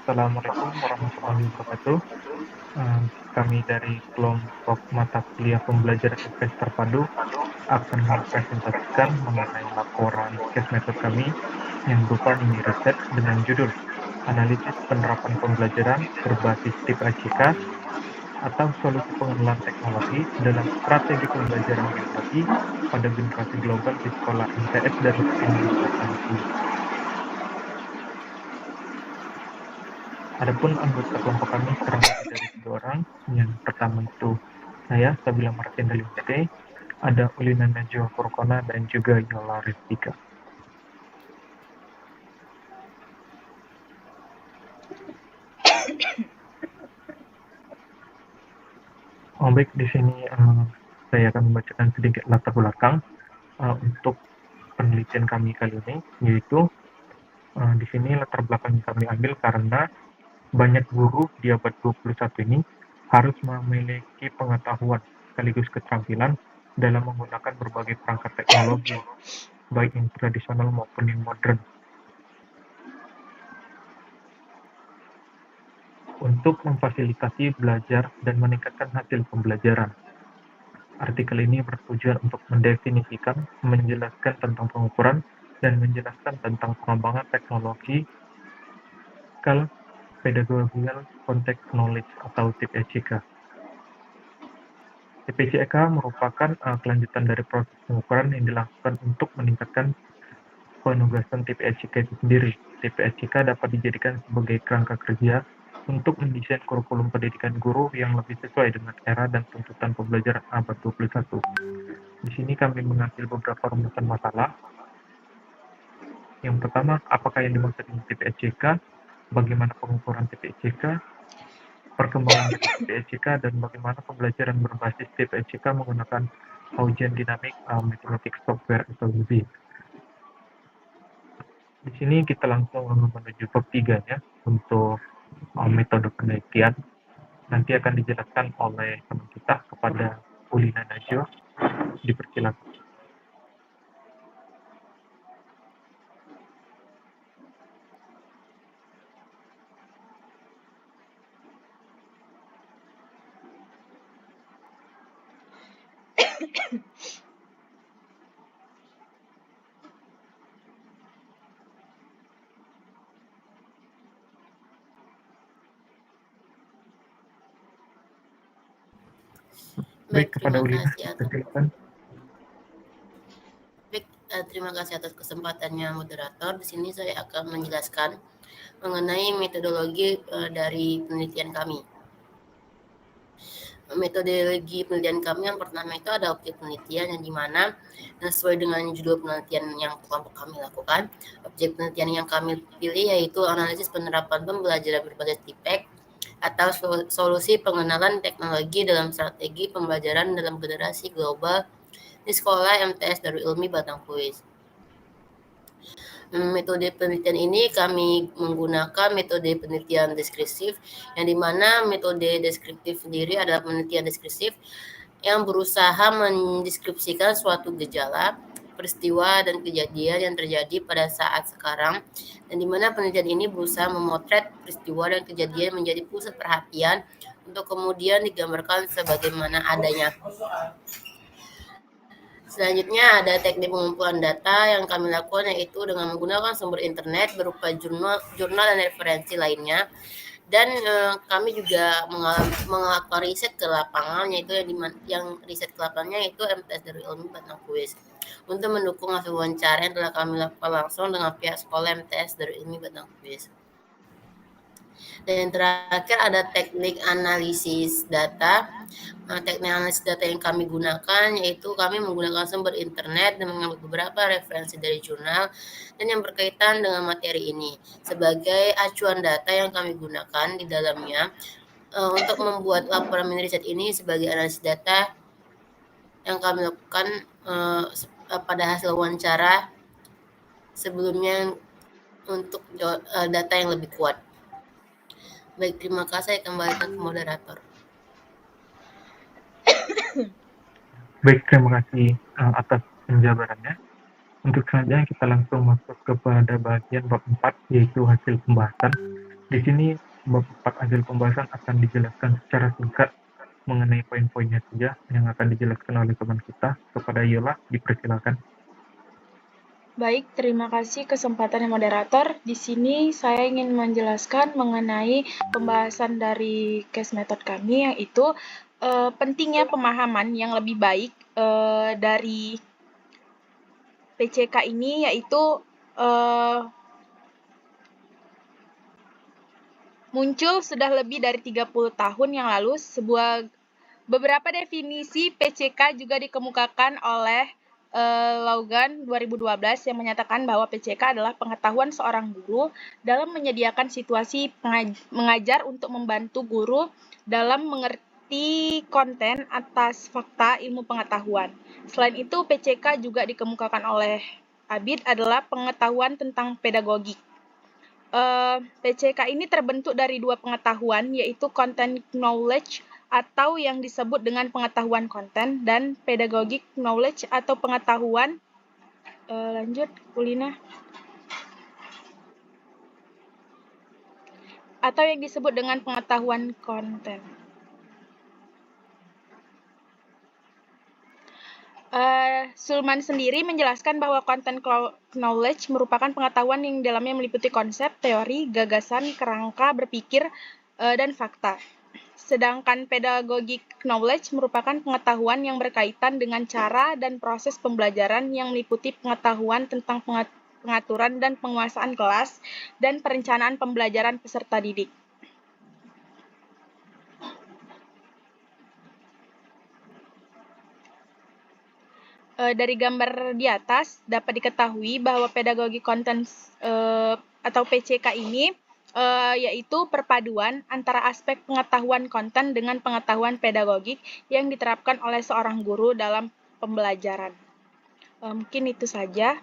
Assalamualaikum warahmatullahi wabarakatuh. Eh, Kami dari kelompok mata kuliah pembelajaran IPS terpadu akan mempresentasikan mengenai laporan case method kami yang berupa mini riset dengan judul Analisis Penerapan Pembelajaran Berbasis Tip ACK atau Solusi Pengenalan Teknologi dalam Strategi Pembelajaran Biologi pada Generasi Global di Sekolah MTS Darul Ilmi Batang Kuis. Adapun anggota kelompok kami terdiri dari 3 orang. Yang pertama itu saya, Sabila Martin Dalimete, ada Ulina Najwa Furkona, dan juga Yola Ristika. Baik, di sini saya akan membacakan sedikit latar belakang untuk penelitian kami kali ini, yaitu di sini latar belakang yang kami ambil karena banyak guru di abad 21 ini harus memiliki pengetahuan sekaligus keterampilan dalam menggunakan berbagai perangkat teknologi, baik yang tradisional maupun yang modern, untuk memfasilitasi belajar dan meningkatkan hasil pembelajaran. Artikel ini bertujuan untuk mendefinisikan, menjelaskan tentang pengukuran, dan menjelaskan tentang pengembangan teknologi Pedagogical Context Knowledge atau TIP-ECK. TIP-ECK merupakan kelanjutan dari proses pengukuran yang dilakukan untuk meningkatkan penugasan TIP-ECK itu sendiri. TIP-ECK dapat dijadikan sebagai kerangka kerja untuk mendesain kurikulum pendidikan guru yang lebih sesuai dengan era dan tuntutan pembelajaran abad 21. Di sini kami mengambil beberapa rumusan masalah. Yang pertama, apakah yang dimaksud dengan TIP-ECK? Bagaimana pengukuran TIP-ECK? Perkembangan dari TIP-ECK dan bagaimana pembelajaran berbasis TIP-ECK menggunakan ujian dinamik Mathematics Software atau UB. Di sini kita langsung menuju bab 3 ya, untuk metode penelitian. Nanti akan dijelaskan oleh teman kita kepada Ulina Najwa. Dipersilakan. Baik, kepada Ulina, silakan. Baik, terima kasih atas kesempatannya moderator. Di sini saya akan menjelaskan mengenai metodologi dari penelitian kami. Metodologi penelitian kami yang pertama itu ada objek penelitian yang dimana sesuai dengan judul penelitian yang kelompok kami lakukan. Objek penelitian yang kami pilih yaitu analisis penerapan pembelajaran berbasis TIPEC atau solusi pengenalan teknologi dalam strategi pembelajaran dalam generasi global di Sekolah MTS Darul Ilmi Batang Kuis. Metode penelitian ini kami menggunakan metode penelitian deskriptif, yang dimana metode deskriptif sendiri adalah penelitian deskriptif yang berusaha mendeskripsikan suatu gejala, peristiwa, dan kejadian yang terjadi pada saat sekarang, dan dimana penelitian ini berusaha memotret peristiwa dan kejadian menjadi pusat perhatian untuk kemudian digambarkan sebagaimana adanya. Selanjutnya ada teknik pengumpulan data yang kami lakukan, yaitu dengan menggunakan sumber internet berupa jurnal dan referensi lainnya. Dan kami juga melakukan riset ke lapangan, yaitu yang riset ke lapangannya yaitu MTS Darul Ilmi Batang Kuis, untuk mendukung hasil wawancara yang telah kami lakukan langsung dengan pihak sekolah MTS Darul Ilmi Batang Kuis. Dan yang terakhir ada teknik analisis data. Teknik analisis data yang kami gunakan yaitu kami menggunakan sumber internet dan mengambil beberapa referensi dari jurnal dan yang berkaitan dengan materi ini sebagai acuan data yang kami gunakan di dalamnya untuk membuat laporan mini riset ini sebagai analisis data yang kami lakukan pada hasil wawancara sebelumnya untuk data yang lebih kuat. Baik, terima kasih. Saya kembalikan ke moderator. Baik, terima kasih atas penjabarannya. Untuk selanjutnya kita langsung masuk kepada bagian bab 4, yaitu hasil pembahasan. Di sini bab 4 hasil pembahasan akan dijelaskan secara singkat mengenai poin-poinnya saja yang akan dijelaskan oleh teman kita. Kepada Yola, dipersilakan. Baik, terima kasih kesempatannya moderator. Di sini saya ingin menjelaskan mengenai pembahasan dari case method kami, yaitu pentingnya pemahaman yang lebih baik dari PCK ini, yaitu muncul sudah lebih dari 30 tahun yang lalu. Beberapa definisi PCK juga dikemukakan oleh Logan 2012 yang menyatakan bahwa PCK adalah pengetahuan seorang guru dalam menyediakan situasi mengajar untuk membantu guru dalam mengerti konten atas fakta ilmu pengetahuan. Selain itu, PCK juga dikemukakan oleh Abid adalah pengetahuan tentang pedagogi. PCK ini terbentuk dari dua pengetahuan, yaitu content knowledge atau yang disebut dengan pengetahuan konten, dan pedagogic knowledge atau pengetahuan atau yang disebut dengan pengetahuan konten. Sulman sendiri menjelaskan bahwa content knowledge merupakan pengetahuan yang dalamnya meliputi konsep, teori, gagasan, kerangka berpikir, dan fakta. Sedangkan pedagogic knowledge merupakan pengetahuan yang berkaitan dengan cara dan proses pembelajaran yang meliputi pengetahuan tentang pengaturan dan penguasaan kelas dan perencanaan pembelajaran peserta didik. Dari gambar di atas dapat diketahui bahwa pedagogi konten atau PCK ini yaitu perpaduan antara aspek pengetahuan konten dengan pengetahuan pedagogik yang diterapkan oleh seorang guru dalam pembelajaran. Mungkin itu saja.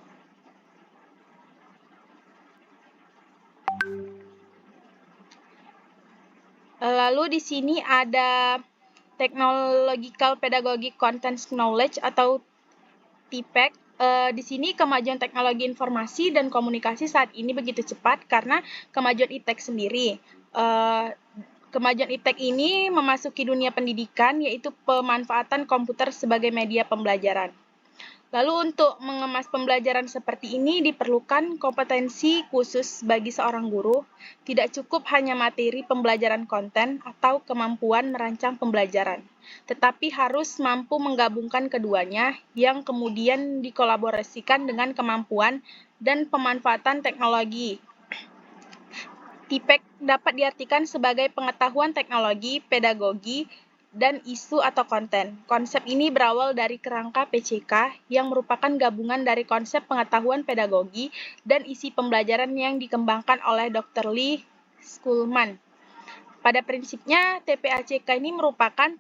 Lalu di sini ada Technological Pedagogic Content Knowledge atau TPEC. Di sini kemajuan teknologi informasi dan komunikasi saat ini begitu cepat karena kemajuan iptek sendiri. Kemajuan iptek ini memasuki dunia pendidikan, yaitu pemanfaatan komputer sebagai media pembelajaran. Lalu untuk mengemas pembelajaran seperti ini diperlukan kompetensi khusus bagi seorang guru. Tidak cukup hanya materi pembelajaran konten atau kemampuan merancang pembelajaran, tetapi harus mampu menggabungkan keduanya yang kemudian dikolaborasikan dengan kemampuan dan pemanfaatan teknologi. TPEC dapat diartikan sebagai pengetahuan teknologi, pedagogi, dan isu atau konten. Konsep ini berawal dari kerangka PCK yang merupakan gabungan dari konsep pengetahuan pedagogi dan isi pembelajaran yang dikembangkan oleh Dr. Lee Schulman. Pada prinsipnya, TPACK ini merupakan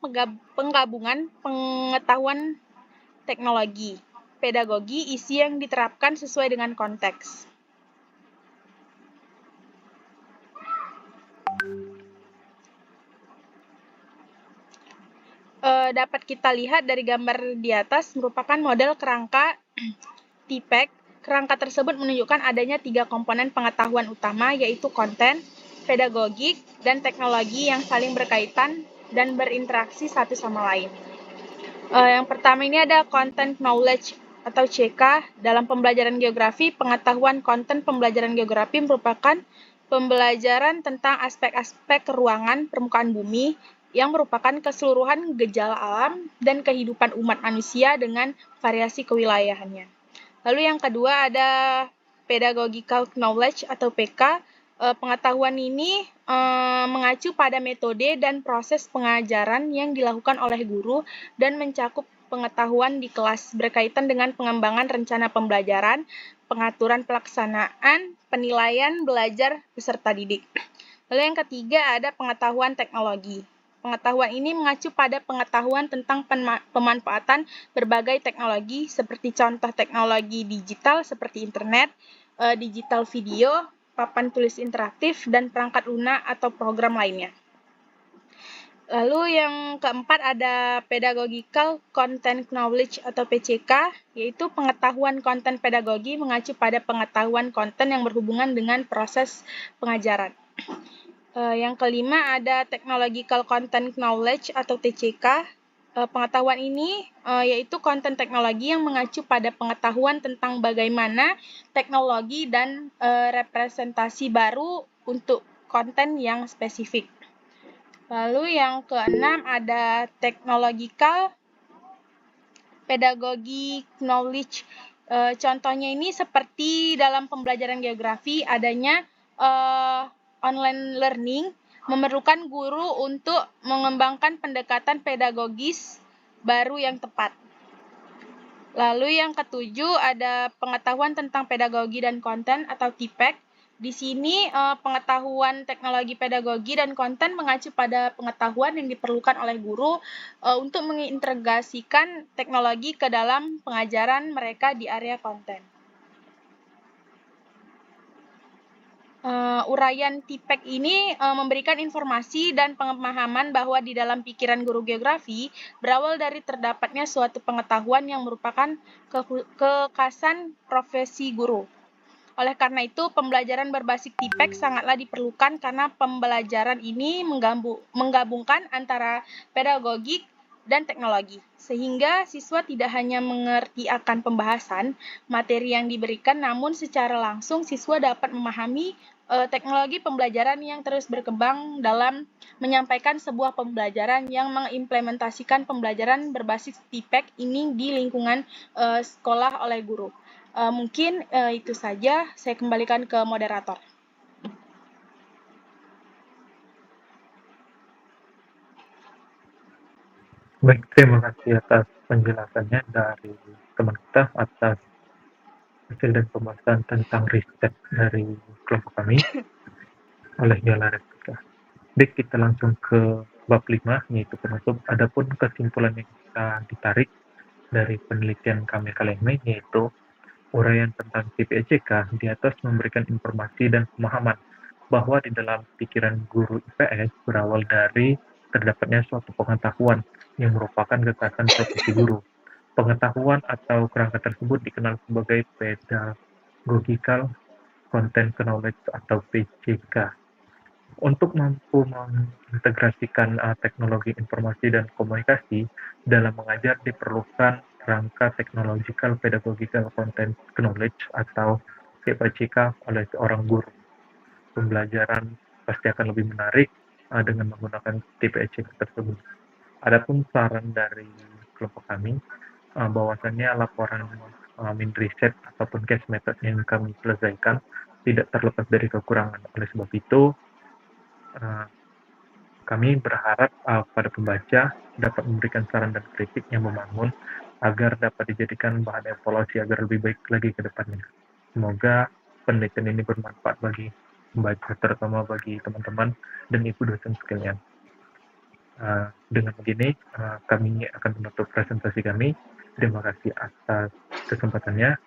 penggabungan pengetahuan teknologi, pedagogi, isi yang diterapkan sesuai dengan konteks. Dapat kita lihat dari gambar di atas merupakan model kerangka TPEC. Kerangka tersebut menunjukkan adanya 3 komponen pengetahuan utama, yaitu konten, pedagogik, dan teknologi yang saling berkaitan dan berinteraksi satu sama lain. Yang pertama ini ada content knowledge atau CK. Dalam pembelajaran geografi, pengetahuan konten pembelajaran geografi merupakan pembelajaran tentang aspek-aspek ruangan permukaan bumi yang merupakan keseluruhan gejala alam dan kehidupan umat manusia dengan variasi kewilayahannya. Lalu yang kedua ada pedagogical knowledge atau PK. Pengetahuan ini mengacu pada metode dan proses pengajaran yang dilakukan oleh guru dan mencakup pengetahuan di kelas berkaitan dengan pengembangan rencana pembelajaran, pengaturan pelaksanaan, penilaian belajar peserta didik. Lalu yang ketiga ada pengetahuan teknologi. Pengetahuan ini mengacu pada pengetahuan tentang pemanfaatan berbagai teknologi seperti contoh teknologi digital seperti internet, digital video, papan tulis interaktif, dan perangkat lunak atau program lainnya. Lalu yang keempat ada pedagogical content knowledge atau PCK, yaitu pengetahuan konten pedagogi mengacu pada pengetahuan konten yang berhubungan dengan proses pengajaran. Yang kelima ada Technological Content Knowledge atau TCK. Pengetahuan ini yaitu konten teknologi yang mengacu pada pengetahuan tentang bagaimana teknologi dan representasi baru untuk konten yang spesifik. Lalu yang keenam ada Technological Pedagogic Knowledge. Contohnya ini seperti dalam pembelajaran geografi adanya online learning memerlukan guru untuk mengembangkan pendekatan pedagogis baru yang tepat. Lalu yang ketujuh ada pengetahuan tentang pedagogi dan konten atau TPEK. Di sini pengetahuan teknologi pedagogi dan konten mengacu pada pengetahuan yang diperlukan oleh guru untuk mengintegrasikan teknologi ke dalam pengajaran mereka di area konten. Uraian TPEK ini memberikan informasi dan pemahaman bahwa di dalam pikiran guru geografi berawal dari terdapatnya suatu pengetahuan yang merupakan kekhasan profesi guru. Oleh karena itu, pembelajaran berbasis TPEK sangatlah diperlukan karena pembelajaran ini menggabungkan antara pedagogik dan teknologi, sehingga siswa tidak hanya mengerti akan pembahasan materi yang diberikan, namun secara langsung siswa dapat memahami teknologi pembelajaran yang terus berkembang dalam menyampaikan sebuah pembelajaran yang mengimplementasikan pembelajaran berbasis TPEK ini di lingkungan sekolah oleh guru. Mungkin itu saja, saya kembalikan ke moderator. Baik, terima kasih atas penjelasannya dari teman kita atas hasil dan pembahasan tentang riset dari kelompok kami oleh Diala Replika. Baik, kita langsung ke bab 5, yaitu penutup. Adapun kesimpulan yang kita ditarik dari penelitian kami kali ini, yaitu uraian tentang TPECK di atas memberikan informasi dan pemahaman bahwa di dalam pikiran guru IPS berawal dari terdapatnya suatu pengetahuan yang merupakan kekhasan profesi guru. Pengetahuan atau kerangka tersebut dikenal sebagai Pedagogical Content Knowledge atau PCK. Untuk mampu mengintegrasikan teknologi informasi dan komunikasi dalam mengajar diperlukan kerangka Technological Pedagogical Content Knowledge atau TPCK oleh seorang guru. Pembelajaran pasti akan lebih menarik dengan menggunakan TPCK tersebut. Adapun saran dari kelompok kami, bahwasannya laporan min riset ataupun case method yang kami selesaikan tidak terlepas dari kekurangan. Oleh sebab itu, kami berharap pada pembaca dapat memberikan saran dan kritik yang membangun agar dapat dijadikan bahan evaluasi agar lebih baik lagi ke depannya. Semoga penelitian ini bermanfaat bagi pembaca, terutama bagi teman-teman dan ibu dosen sekalian. Dengan begini, kami akan menutup presentasi kami. Terima kasih atas kesempatannya.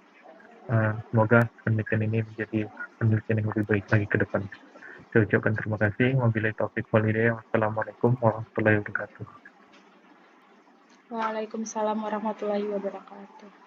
Semoga penelitian ini menjadi penelitian yang lebih baik lagi ke depan. Saya ucapkan terima kasih. Wabillahi taufiq wal hidayah. Wassalamualaikum warahmatullahi wabarakatuh. Waalaikumsalam warahmatullahi wabarakatuh.